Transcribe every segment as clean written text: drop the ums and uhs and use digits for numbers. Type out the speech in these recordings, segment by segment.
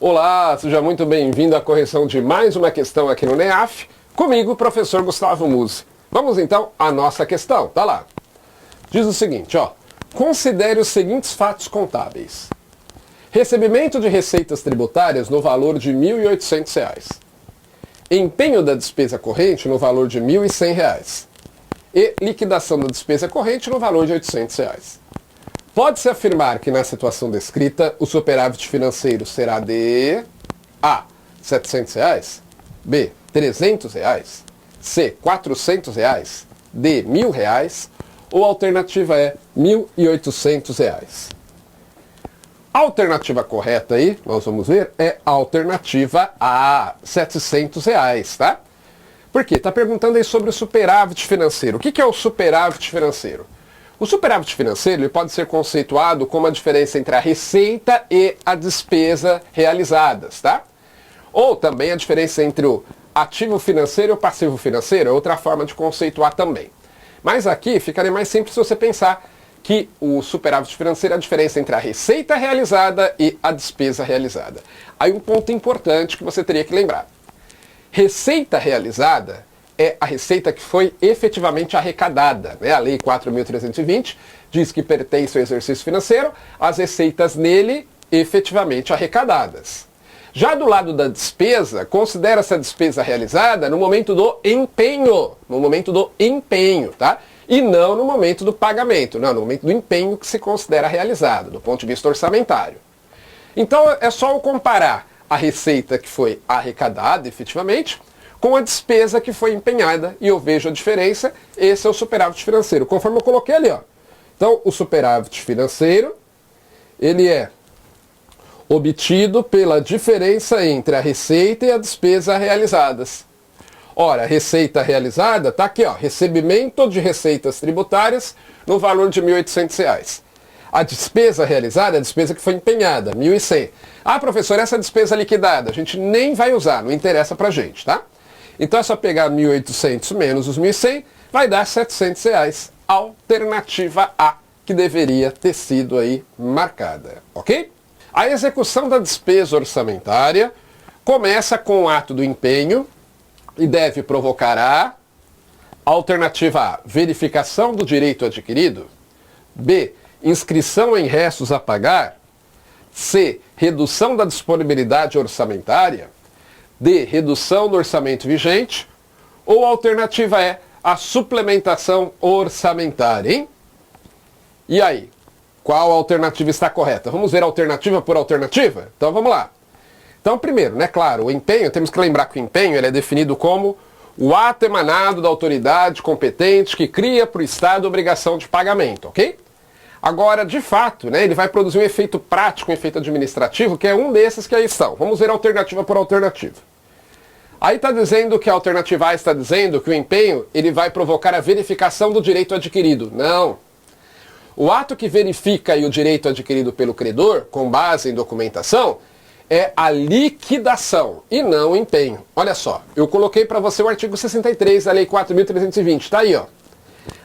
Olá, seja muito bem-vindo à correção de mais uma questão aqui no NEAF, comigo, professor Gustavo Musi. Vamos então à nossa questão, tá lá. Diz o seguinte, ó. Considere os seguintes fatos contábeis. Recebimento de receitas tributárias no valor de R$ 1.800. Empenho da despesa corrente no valor de R$ 1.100. E liquidação da despesa corrente no valor de R$ 800. Pode-se afirmar que na situação descrita, o superávit financeiro será de A. R$ 700, B. R$ 300, C. R$ 400, D. R$ 1.000, ou a alternativa é R$ 1.800. A alternativa correta aí, nós vamos ver, é a alternativa A, R$ 700, tá? Por quê? Está perguntando aí sobre o superávit financeiro. O que é o superávit financeiro? O superávit financeiro ele pode ser conceituado como a diferença entre a receita e a despesa realizadas, tá? Ou também a diferença entre o ativo financeiro e o passivo financeiro, é outra forma de conceituar também. Mas aqui ficaria mais simples se você pensar que o superávit financeiro é a diferença entre a receita realizada e a despesa realizada. Aí um ponto importante que você teria que lembrar. Receita realizada é a receita que foi efetivamente arrecadada, né? A Lei 4.320 diz que pertence ao exercício financeiro as receitas nele efetivamente arrecadadas. Já do lado da despesa, considera essa despesa realizada no momento do empenho, tá? E não no momento do pagamento, não, no momento do empenho que se considera realizado, do ponto de vista orçamentário. Então é só eu comparar a receita que foi arrecadada efetivamente com a despesa que foi empenhada e eu vejo a diferença. Esse é o superávit financeiro, conforme eu coloquei ali, ó. Então o superávit financeiro, ele é obtido pela diferença entre a receita e a despesa realizadas. Ora, a receita realizada está aqui, ó, recebimento de receitas tributárias no valor de R$ 1.800. A despesa realizada é a despesa que foi empenhada, R$ 1.100. Ah, professor, essa despesa liquidada a gente nem vai usar, não interessa pra gente, tá? Então é só pegar 1.800 menos os 1.100, vai dar R$ 700, alternativa A, que deveria ter sido aí marcada, ok? A execução da despesa orçamentária começa com o ato do empenho e deve provocar a alternativa A, verificação do direito adquirido, B, inscrição em restos a pagar, C, redução da disponibilidade orçamentária, D, redução do orçamento vigente, ou a alternativa é a suplementação orçamentária, hein? E aí, qual alternativa está correta? Vamos ver alternativa por alternativa? Então vamos lá. Então primeiro, né, claro, o empenho, temos que lembrar que o empenho ele é definido como o ato emanado da autoridade competente que cria para o Estado obrigação de pagamento, ok? Agora, de fato, né, ele vai produzir um efeito prático, um efeito administrativo, que é um desses que aí estão. Vamos ver alternativa por alternativa. Aí está dizendo que a alternativa A está dizendo que o empenho ele vai provocar a verificação do direito adquirido. Não. O ato que verifica aí o direito adquirido pelo credor, com base em documentação, é a liquidação e não o empenho. Olha só, eu coloquei para você o artigo 63 da Lei 4.320, está aí, ó.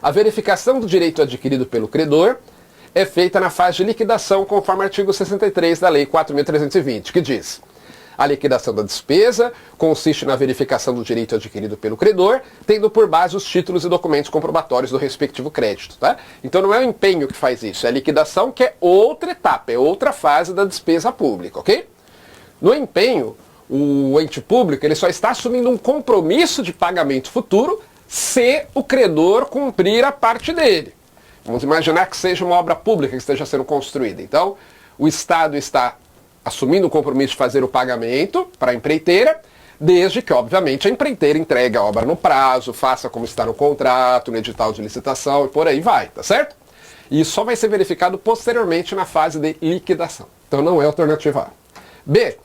A verificação do direito adquirido pelo credor é feita na fase de liquidação, conforme o artigo 63 da Lei 4.320, que diz: a liquidação da despesa consiste na verificação do direito adquirido pelo credor, tendo por base os títulos e documentos comprobatórios do respectivo crédito, tá? Então não é o empenho que faz isso, é a liquidação, que é outra etapa, é outra fase da despesa pública, ok? No empenho, o ente público ele só está assumindo um compromisso de pagamento futuro se o credor cumprir a parte dele. Vamos imaginar que seja uma obra pública que esteja sendo construída. Então, o Estado está assumindo o compromisso de fazer o pagamento para a empreiteira, desde que, obviamente, a empreiteira entregue a obra no prazo, faça como está no contrato, no edital de licitação e por aí vai, tá certo? E isso só vai ser verificado posteriormente na fase de liquidação. Então não é a alternativa A. B,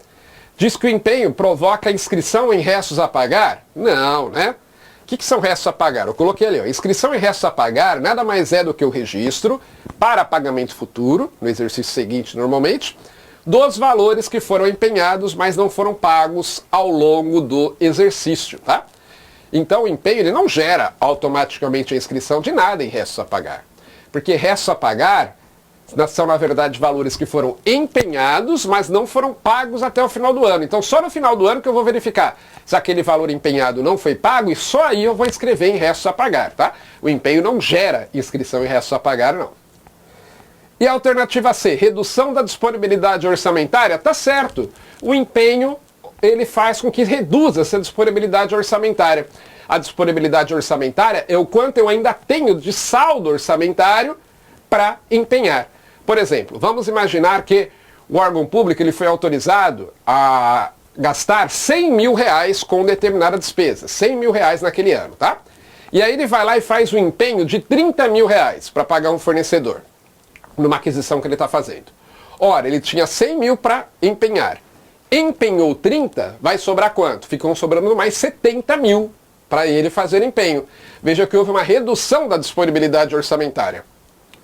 diz que o empenho provoca a inscrição em restos a pagar? Não, né? O que são restos a pagar? Eu coloquei ali, ó. Inscrição em restos a pagar nada mais é do que o registro para pagamento futuro, no exercício seguinte normalmente, dos valores que foram empenhados, mas não foram pagos ao longo do exercício, tá? Então o empenho ele não gera automaticamente a inscrição de nada em restos a pagar. Porque restos a pagar são, na verdade, valores que foram empenhados, mas não foram pagos até o final do ano. Então, só no final do ano que eu vou verificar se aquele valor empenhado não foi pago, e só aí eu vou inscrever em restos a pagar, tá? O empenho não gera inscrição em restos a pagar, não. E a alternativa C, redução da disponibilidade orçamentária, tá certo. O empenho, ele faz com que reduza essa disponibilidade orçamentária. A disponibilidade orçamentária é o quanto eu ainda tenho de saldo orçamentário para empenhar. Por exemplo, vamos imaginar que o órgão público ele foi autorizado a gastar 100 mil reais com determinada despesa, 100 mil reais naquele ano, tá? E aí ele vai lá e faz um empenho de 30 mil reais para pagar um fornecedor, numa aquisição que ele está fazendo. Ora, ele tinha 100 mil para empenhar. Empenhou 30, vai sobrar quanto? Ficam sobrando mais 70 mil para ele fazer empenho. Veja que houve uma redução da disponibilidade orçamentária.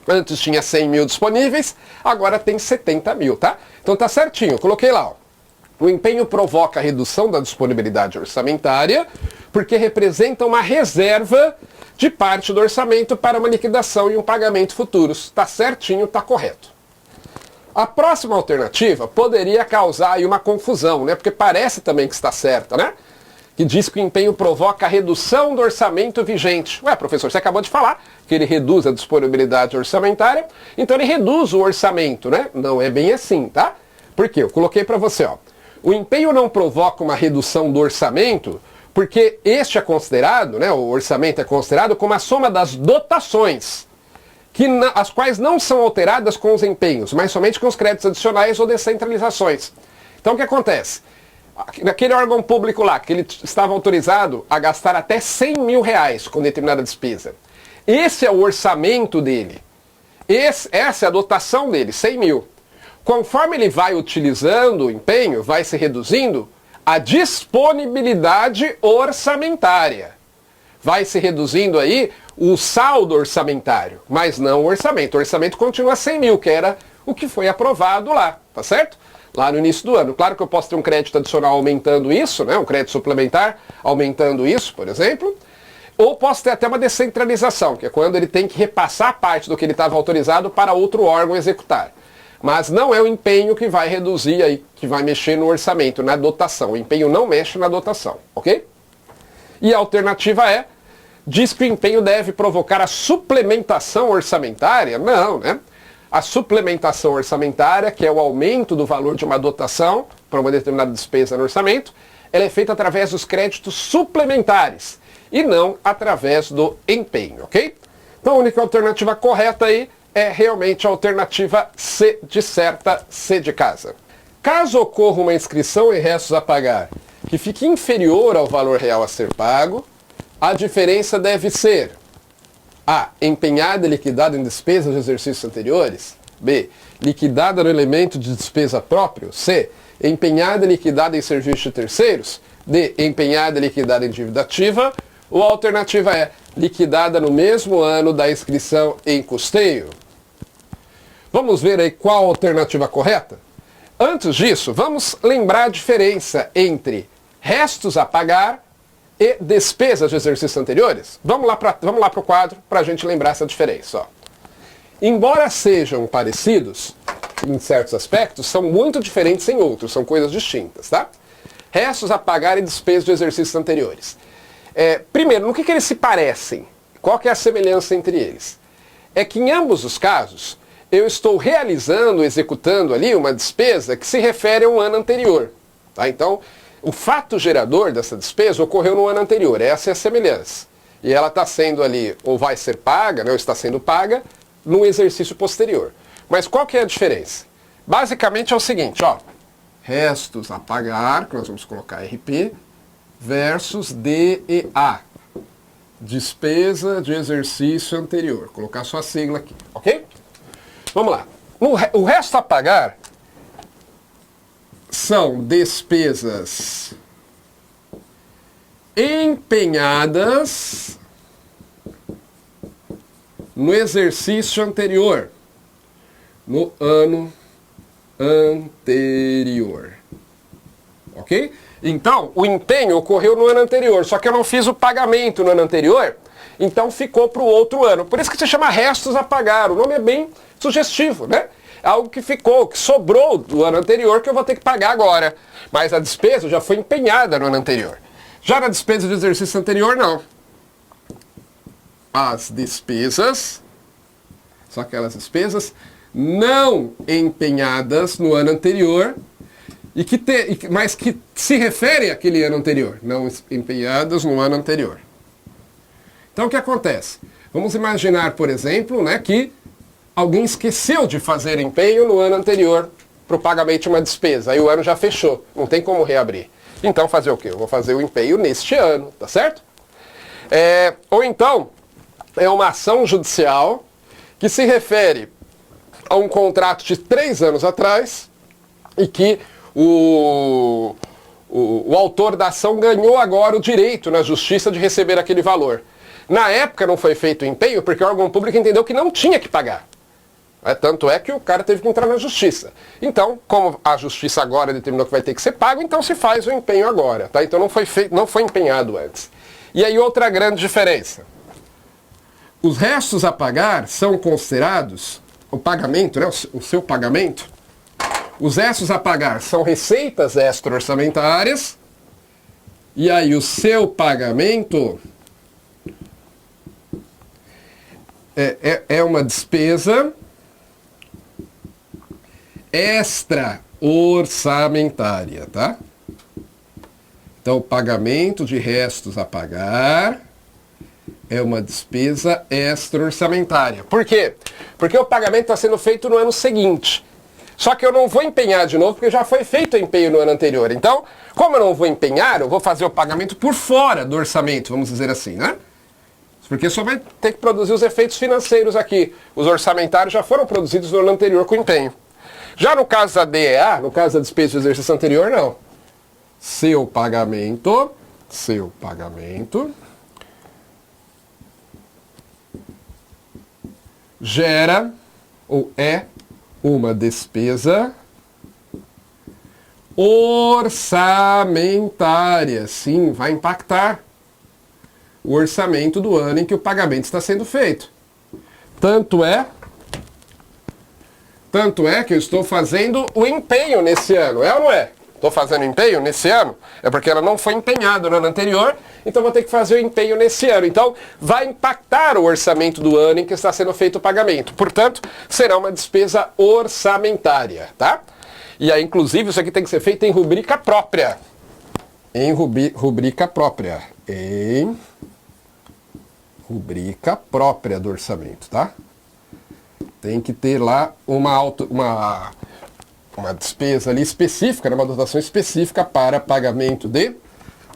Antes tinha 100 mil disponíveis, agora tem 70 mil, tá? Então tá certinho, coloquei lá, ó. O empenho provoca a redução da disponibilidade orçamentária, porque representa uma reserva de parte do orçamento para uma liquidação e um pagamento futuros. Tá certinho, tá correto. A próxima alternativa poderia causar aí uma confusão, né? Porque parece também que está certa, né? Que diz que o empenho provoca a redução do orçamento vigente. Ué, professor, você acabou de falar que ele reduz a disponibilidade orçamentária, então ele reduz o orçamento, né? Não é bem assim, tá? Por quê? Eu coloquei para você, ó. O empenho não provoca uma redução do orçamento, porque este é considerado, né? O orçamento é considerado como a soma das dotações, as quais não são alteradas com os empenhos, mas somente com os créditos adicionais ou descentralizações. Então o que acontece? Naquele órgão público lá, que ele estava autorizado a gastar até 100 mil reais com determinada despesa. Esse é o orçamento dele. Essa é a dotação dele, 100 mil. Conforme ele vai utilizando o empenho, vai se reduzindo a disponibilidade orçamentária. Vai se reduzindo aí o saldo orçamentário, mas não o orçamento. O orçamento continua 100 mil, que era o que foi aprovado lá, tá certo? Lá no início do ano. Claro que eu posso ter um crédito adicional aumentando isso, né? Um crédito suplementar aumentando isso, por exemplo. Ou posso ter até uma descentralização, que é quando ele tem que repassar parte do que ele estava autorizado para outro órgão executar. Mas não é o empenho que vai reduzir aí, que vai mexer no orçamento, na dotação. O empenho não mexe na dotação, ok? E a alternativa diz que o empenho deve provocar a suplementação orçamentária? Não, né? A suplementação orçamentária, que é o aumento do valor de uma dotação para uma determinada despesa no orçamento, ela é feita através dos créditos suplementares e não através do empenho, ok? Então a única alternativa correta aí é realmente a alternativa C de certa, C de casa. Caso ocorra uma inscrição em restos a pagar que fique inferior ao valor real a ser pago, a diferença deve ser A. Empenhada e liquidada em despesas de exercícios anteriores. B. Liquidada no elemento de despesa próprio. C. Empenhada e liquidada em serviços de terceiros. D. Empenhada e liquidada em dívida ativa. Ou a alternativa é liquidada no mesmo ano da inscrição em custeio. Vamos ver aí qual a alternativa correta? Antes disso, vamos lembrar a diferença entre restos a pagar e despesas de exercícios anteriores. Vamos lá para o quadro para a gente lembrar essa diferença. Ó. Embora sejam parecidos em certos aspectos, são muito diferentes em outros, são coisas distintas, tá? Restos a pagar e despesas de exercícios anteriores. Primeiro, no que eles se parecem? Qual que é a semelhança entre eles? É que em ambos os casos, eu estou realizando, executando ali uma despesa que se refere a um ano anterior. Tá? Então, o fato gerador dessa despesa ocorreu no ano anterior, essa é a semelhança. E ela está sendo ali, ou vai ser paga, né, ou está sendo paga, no exercício posterior. Mas qual que é a diferença? Basicamente é o seguinte, ó, restos a pagar, que nós vamos colocar RP, versus DEA, despesa de exercício anterior. Vou colocar sua sigla aqui, ok? Vamos lá. O resto a pagar são despesas empenhadas no exercício anterior, no ano anterior. Ok? Então, o empenho ocorreu no ano anterior, só que eu não fiz o pagamento no ano anterior, então ficou para o outro ano. Por isso que se chama restos a pagar. O nome é bem sugestivo, né? Algo que ficou, que sobrou do ano anterior que eu vou ter que pagar agora. Mas a despesa já foi empenhada no ano anterior. Já na despesa do exercício anterior, não. As despesas, são aquelas despesas não empenhadas no ano anterior, mas que se referem àquele ano anterior, não empenhadas no ano anterior. Então o que acontece? Vamos imaginar, por exemplo, né, que alguém esqueceu de fazer empenho no ano anterior para o pagamento de uma despesa, aí o ano já fechou, não tem como reabrir. Então fazer o quê? Eu vou fazer o empenho neste ano, tá certo? Ou então, é uma ação judicial que se refere a um contrato de 3 anos atrás e que o autor da ação ganhou agora o direito na justiça de receber aquele valor. Na época não foi feito o empenho porque o órgão público entendeu que não tinha que pagar. Tanto é que o cara teve que entrar na justiça. Então, como a justiça agora determinou que vai ter que ser pago, então se faz o empenho agora. Tá? Então não foi empenhado antes. E aí outra grande diferença. Os restos a pagar são considerados, o pagamento, né, o seu pagamento, os restos a pagar são receitas extra-orçamentárias, e aí o seu pagamento é uma despesa extra-orçamentária, tá? Então, o pagamento de restos a pagar é uma despesa extra-orçamentária. Por quê? Porque o pagamento está sendo feito no ano seguinte. Só que eu não vou empenhar de novo, porque já foi feito o empenho no ano anterior. Então, como eu não vou empenhar, eu vou fazer o pagamento por fora do orçamento, vamos dizer assim, né? Porque só vai ter que produzir os efeitos financeiros aqui. Os orçamentários já foram produzidos no ano anterior com empenho. Já no caso da DEA, no caso da despesa do exercício anterior, não. Seu pagamento gera ou é uma despesa orçamentária. Sim, vai impactar o orçamento do ano em que o pagamento está sendo feito. Tanto é que eu estou fazendo o empenho nesse ano, é ou não é? Estou fazendo empenho nesse ano, é porque ela não foi empenhada no ano anterior, então vou ter que fazer o empenho nesse ano. Então, vai impactar o orçamento do ano em que está sendo feito o pagamento. Portanto, será uma despesa orçamentária, tá? E aí, inclusive, isso aqui tem que ser feito em rubrica própria. Em rubrica própria. Em rubrica própria do orçamento, tá? Tem que ter lá uma despesa ali específica, uma dotação específica para pagamento de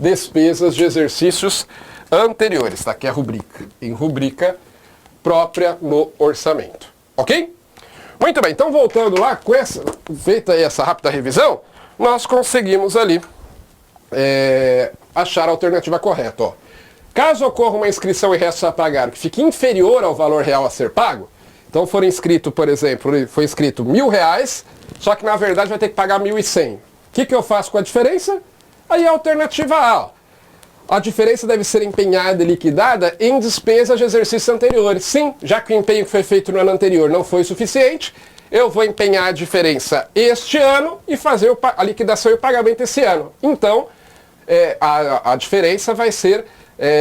despesas de exercícios anteriores. Tá? Aqui é a rubrica. Em rubrica própria no orçamento. Ok? Muito bem, então voltando lá, feita aí essa rápida revisão, nós conseguimos ali achar a alternativa correta. Ó. Caso ocorra uma inscrição e restos a pagar que fique inferior ao valor real a ser pago, então for inscrito, por exemplo, foi inscrito R$1.000, só que na verdade vai ter que pagar 1.100. O que eu faço com a diferença? Aí a alternativa A. Ó. A diferença deve ser empenhada e liquidada em despesas de exercícios anteriores. Sim, já que o empenho que foi feito no ano anterior não foi suficiente, eu vou empenhar a diferença este ano e fazer a liquidação e o pagamento esse ano. Então, a diferença vai ser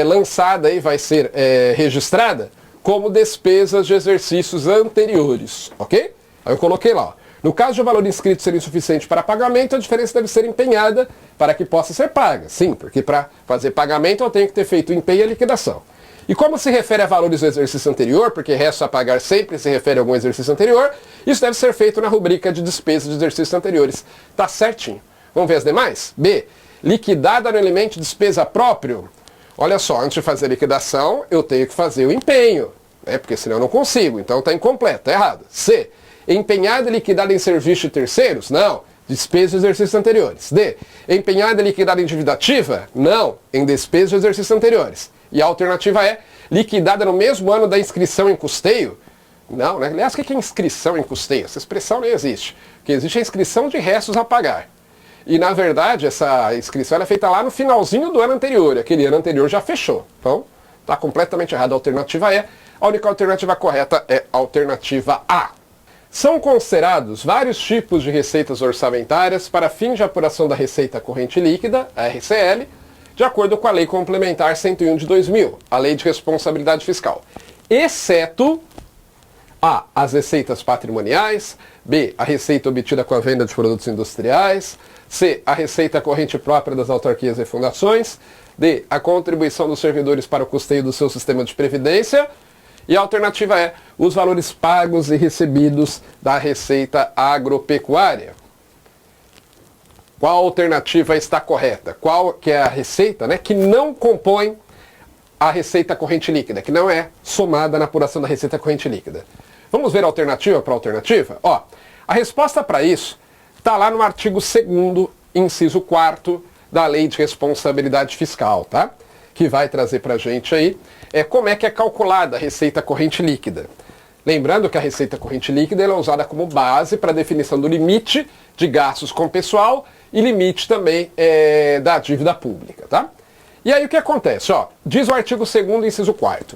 lançada e vai ser registrada como despesas de exercícios anteriores, ok? Aí eu coloquei lá, ó. No caso de o valor inscrito ser insuficiente para pagamento, a diferença deve ser empenhada para que possa ser paga. Sim, porque para fazer pagamento eu tenho que ter feito o empenho e a liquidação. E como se refere a valores do exercício anterior, porque resto a pagar sempre se refere a algum exercício anterior, isso deve ser feito na rubrica de despesas de exercícios anteriores. Tá certinho. Vamos ver as demais? B. Liquidada no elemento de despesa próprio. Olha só, antes de fazer a liquidação, eu tenho que fazer o empenho, né? Porque senão eu não consigo, então está incompleto, está errado. C. Empenhada e liquidada em serviço de terceiros? Não. Despesas de exercícios anteriores. D. Empenhada e liquidada em dívida ativa? Não. Em despesas de exercícios anteriores. E a alternativa é liquidada no mesmo ano da inscrição em custeio? Não, né? Aliás, o que é inscrição em custeio? Essa expressão nem existe. O que existe é a inscrição de restos a pagar. E, na verdade, essa inscrição é feita lá no finalzinho do ano anterior. Aquele ano anterior já fechou. Então, Está completamente errado a alternativa E. A única alternativa correta é a alternativa A. São considerados vários tipos de receitas orçamentárias para fins de apuração da receita corrente líquida, a RCL, de acordo com a Lei Complementar 101 de 2000, a Lei de Responsabilidade Fiscal, exceto A, as receitas patrimoniais, B, a receita obtida com a venda de produtos industriais, C, a receita corrente própria das autarquias e fundações, D, a contribuição dos servidores para o custeio do seu sistema de previdência, e a alternativa é os valores pagos e recebidos da receita agropecuária. Qual alternativa está correta? Qual que é a receita, né, que não compõe a receita corrente líquida, que não é somada na apuração da receita corrente líquida? Vamos ver a alternativa para a alternativa? Ó, a resposta para isso está lá no artigo 2º, inciso 4º da Lei de Responsabilidade Fiscal, tá? Que vai trazer para a gente aí como é que é calculada a receita corrente líquida. Lembrando que a receita corrente líquida ela é usada como base para a definição do limite de gastos com pessoal e limite também da dívida pública, tá? E aí o que acontece? Ó, diz o artigo 2º, inciso 4º.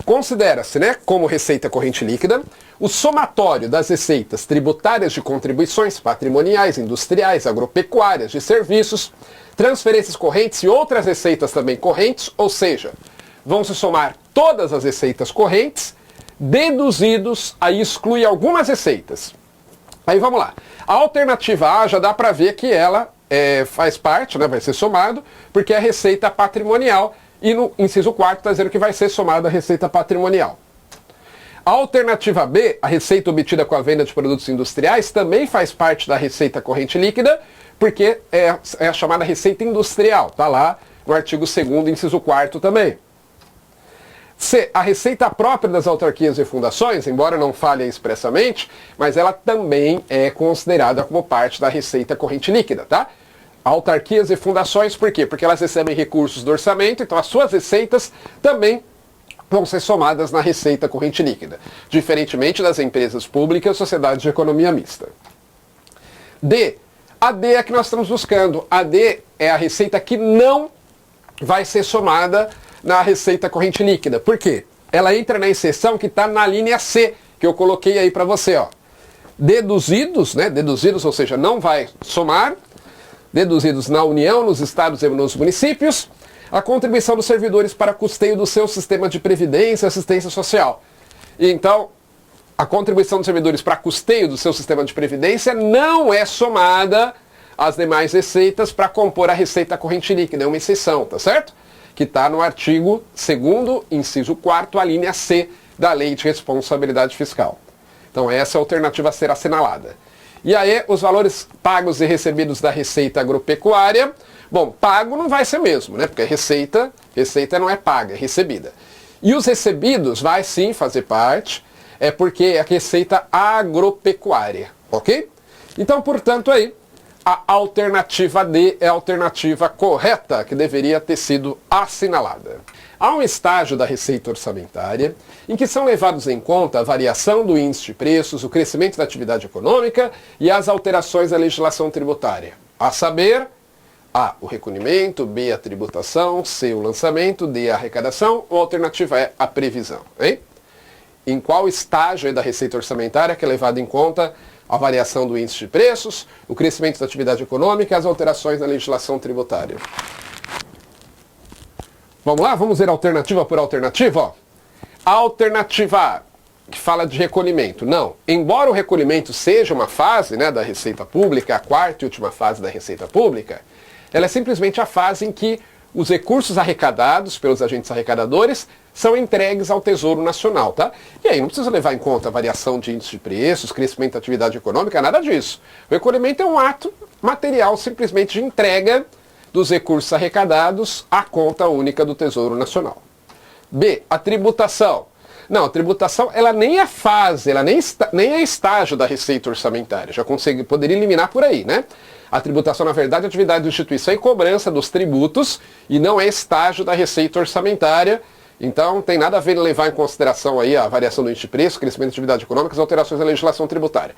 Considera-se, né, como receita corrente líquida o somatório das receitas tributárias de contribuições patrimoniais, industriais, agropecuárias, de serviços, transferências correntes e outras receitas também correntes, ou seja, vão se somar todas as receitas correntes, deduzidos, aí exclui algumas receitas. Aí vamos lá. A alternativa A já dá para ver que ela faz parte, né, vai ser somado, porque é receita patrimonial, e no inciso 4º está dizendo que vai ser somada a receita patrimonial. A alternativa B, a receita obtida com a venda de produtos industriais, também faz parte da receita corrente líquida, porque é a chamada receita industrial, está lá no artigo 2º, inciso 4º também. C, a receita própria das autarquias e fundações, embora não fale expressamente, mas ela também é considerada como parte da receita corrente líquida, tá? Autarquias e fundações, por quê? Porque elas recebem recursos do orçamento, então as suas receitas também vão ser somadas na receita corrente líquida, diferentemente das empresas públicas e sociedades de economia mista. D, a D é a que nós estamos buscando. A D é a receita que não vai ser somada na receita corrente líquida. Por quê? Ela entra na exceção que está na linha C, que eu coloquei aí para você, ó. Deduzidos, né? Deduzidos, ou seja, não vai somar, deduzidos na União, nos estados e nos municípios, a contribuição dos servidores para custeio do seu sistema de previdência e assistência social. E então, a contribuição dos servidores para custeio do seu sistema de previdência não é somada às demais receitas para compor a receita corrente líquida, é uma exceção, tá certo? Que está no artigo 2º, inciso 4º, a linha C da Lei de Responsabilidade Fiscal. Então essa é a alternativa a ser assinalada. E aí, os valores pagos e recebidos da receita agropecuária, bom, pago não vai ser mesmo, né? Porque receita não é paga, é recebida. E os recebidos vai sim fazer parte, porque é a receita agropecuária, ok? Então, portanto, aí, a alternativa D é a alternativa correta, que deveria ter sido assinalada. Há um estágio da receita orçamentária em que são levados em conta a variação do índice de preços, o crescimento da atividade econômica e as alterações da legislação tributária. A saber, A, o recolhimento, B, a tributação, C, o lançamento, D, a arrecadação, ou a alternativa é a previsão. Hein? Em qual estágio da receita orçamentária que é levado em conta a variação do índice de preços, o crescimento da atividade econômica e as alterações na legislação tributária? Vamos lá? Vamos ver alternativa por alternativa? Ó. A alternativa A, que fala de recolhimento. Não. Embora o recolhimento seja uma fase, né, da receita pública, a quarta e última fase da receita pública, ela é simplesmente a fase em que os recursos arrecadados pelos agentes arrecadadores são entregues ao Tesouro Nacional, tá? E aí não precisa levar em conta a variação de índice de preços, crescimento da atividade econômica, nada disso. O recolhimento é um ato material simplesmente de entrega dos recursos arrecadados à conta única do Tesouro Nacional. B, a tributação. Não, a tributação ela nem é fase, ela nem é estágio da receita orçamentária. Já poderia eliminar por aí, né? A tributação, na verdade, é atividade de instituição e cobrança dos tributos e não é estágio da receita orçamentária. Então, tem nada a ver em levar em consideração aí a variação do índice de preço, crescimento da atividade econômica e as alterações da legislação tributária.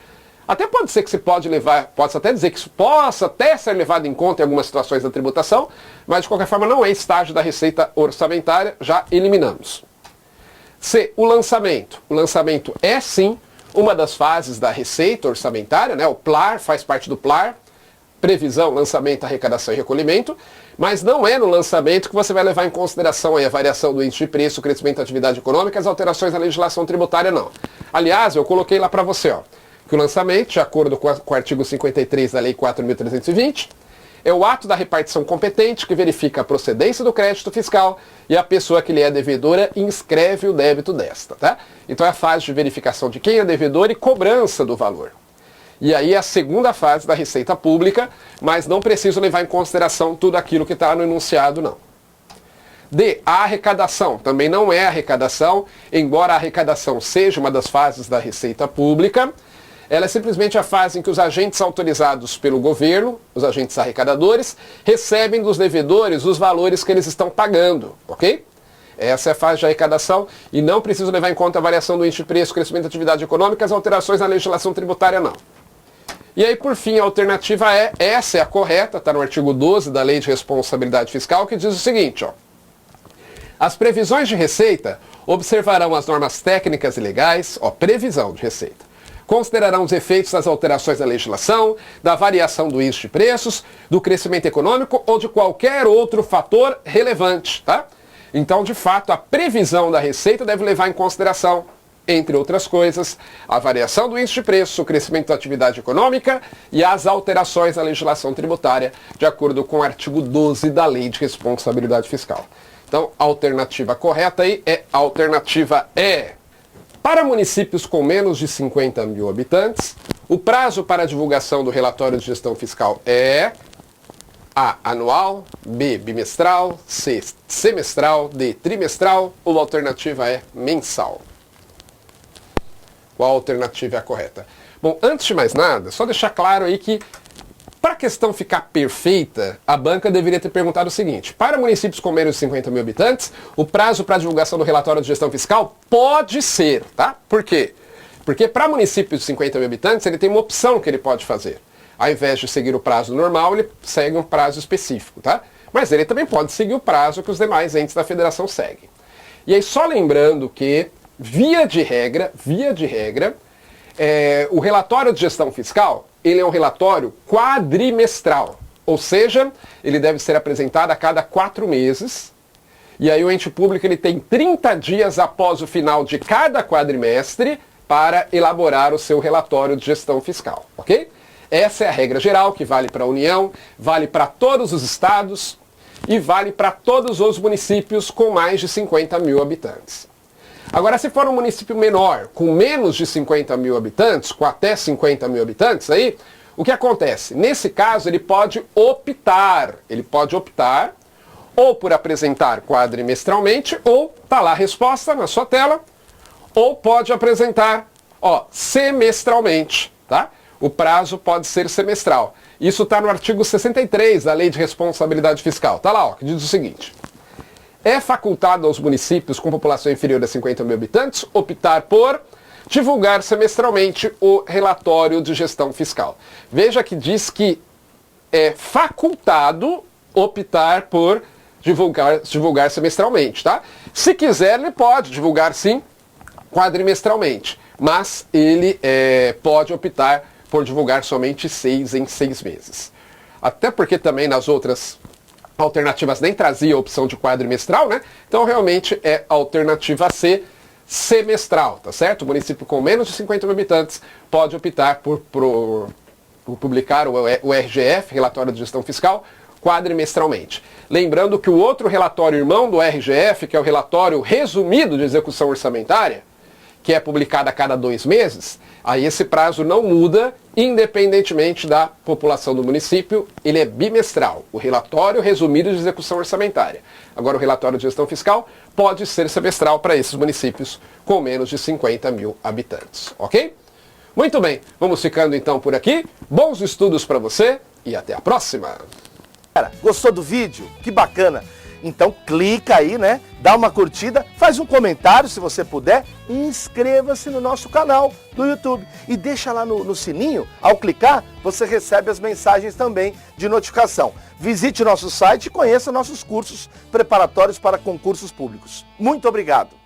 Até pode ser que se pode levar, pode até dizer que isso possa até ser levado em conta em algumas situações da tributação, mas de qualquer forma não é estágio da receita orçamentária, já eliminamos. C, o lançamento. O lançamento é sim uma das fases da receita orçamentária, né? O PLAR faz parte do PLAR, previsão, lançamento, arrecadação e recolhimento, mas não é no lançamento que você vai levar em consideração aí a variação do índice de preço, o crescimento da atividade econômica, as alterações na legislação tributária, não. Aliás, eu coloquei lá para você, ó, que o lançamento, de acordo com o artigo 53 da Lei 4.320, é o ato da repartição competente que verifica a procedência do crédito fiscal e a pessoa que lhe é devedora inscreve o débito desta, tá? Então é a fase de verificação de quem é devedor e cobrança do valor. E aí é a segunda fase da receita pública, mas não preciso levar em consideração tudo aquilo que está no enunciado, não. D, a arrecadação. Também não é arrecadação, embora a arrecadação seja uma das fases da receita pública, ela é simplesmente a fase em que os agentes autorizados pelo governo, os agentes arrecadadores, recebem dos devedores os valores que eles estão pagando, ok? Essa é a fase de arrecadação e não preciso levar em conta a variação do índice de preço, crescimento da atividade econômica, as alterações na legislação tributária, não. E aí, por fim, a alternativa é, essa é a correta, está no artigo 12 da Lei de Responsabilidade Fiscal, que diz o seguinte, ó. As previsões de receita observarão as normas técnicas e legais, ó, previsão de receita. Considerarão os efeitos das alterações da legislação, da variação do índice de preços, do crescimento econômico ou de qualquer outro fator relevante, tá? Então, de fato, a previsão da receita deve levar em consideração, entre outras coisas, a variação do índice de preço, o crescimento da atividade econômica e as alterações na legislação tributária, de acordo com o artigo 12 da Lei de Responsabilidade Fiscal. Então, a alternativa correta aí é a alternativa E. Para municípios com menos de 50 mil habitantes, o prazo para a divulgação do relatório de gestão fiscal é A, anual, B, bimestral, C, semestral, D, trimestral ou a alternativa é mensal. Qual alternativa é a correta? Bom, antes de mais nada, só deixar claro aí que para a questão ficar perfeita, a banca deveria ter perguntado o seguinte: para municípios com menos de 50 mil habitantes, o prazo para a divulgação do relatório de gestão fiscal pode ser, tá? Por quê? Porque para municípios de 50 mil habitantes, ele tem uma opção que ele pode fazer. Ao invés de seguir o prazo normal, ele segue um prazo específico, tá? Mas ele também pode seguir o prazo que os demais entes da federação seguem. E aí, só lembrando que, via de regra, o relatório de gestão fiscal, ele é um relatório quadrimestral, ou seja, ele deve ser apresentado a cada 4 meses, e aí o ente público ele tem 30 dias após o final de cada quadrimestre para elaborar o seu relatório de gestão fiscal, ok? Essa é a regra geral que vale para a União, vale para todos os estados e vale para todos os municípios com mais de 50 mil habitantes. Agora, se for um município menor, com menos de 50 mil habitantes, com até 50 mil habitantes, aí, o que acontece? Nesse caso, ele pode optar ou por apresentar quadrimestralmente, ou, tá lá a resposta na sua tela, ou pode apresentar, ó, semestralmente, tá? O prazo pode ser semestral. Isso está no artigo 63 da Lei de Responsabilidade Fiscal. Tá lá, ó, que diz o seguinte: é facultado aos municípios com população inferior a 50 mil habitantes optar por divulgar semestralmente o relatório de gestão fiscal. Veja que diz que é facultado optar por divulgar semestralmente, tá? Se quiser, ele pode divulgar, sim, quadrimestralmente, mas ele pode optar por divulgar somente 6 em 6 meses. Até porque também nas outras alternativas nem trazia a opção de quadrimestral, né? Então realmente é a alternativa C, semestral, tá certo? O município com menos de 50 mil habitantes pode optar por publicar o RGF, Relatório de Gestão Fiscal, quadrimestralmente. Lembrando que o outro relatório irmão do RGF, que é o Relatório Resumido de Execução Orçamentária, que é publicado a cada 2 meses, aí esse prazo não muda, independentemente da população do município, ele é bimestral, o relatório resumido de execução orçamentária. Agora o relatório de gestão fiscal pode ser semestral para esses municípios com menos de 50 mil habitantes, ok? Muito bem, vamos ficando então por aqui, bons estudos para você e até a próxima! Gostou do vídeo? Que bacana! Então clica aí, né? Dá uma curtida, faz um comentário se você puder e inscreva-se no nosso canal do YouTube. E deixa lá no sininho, ao clicar, você recebe as mensagens também de notificação. Visite nosso site e conheça nossos cursos preparatórios para concursos públicos. Muito obrigado!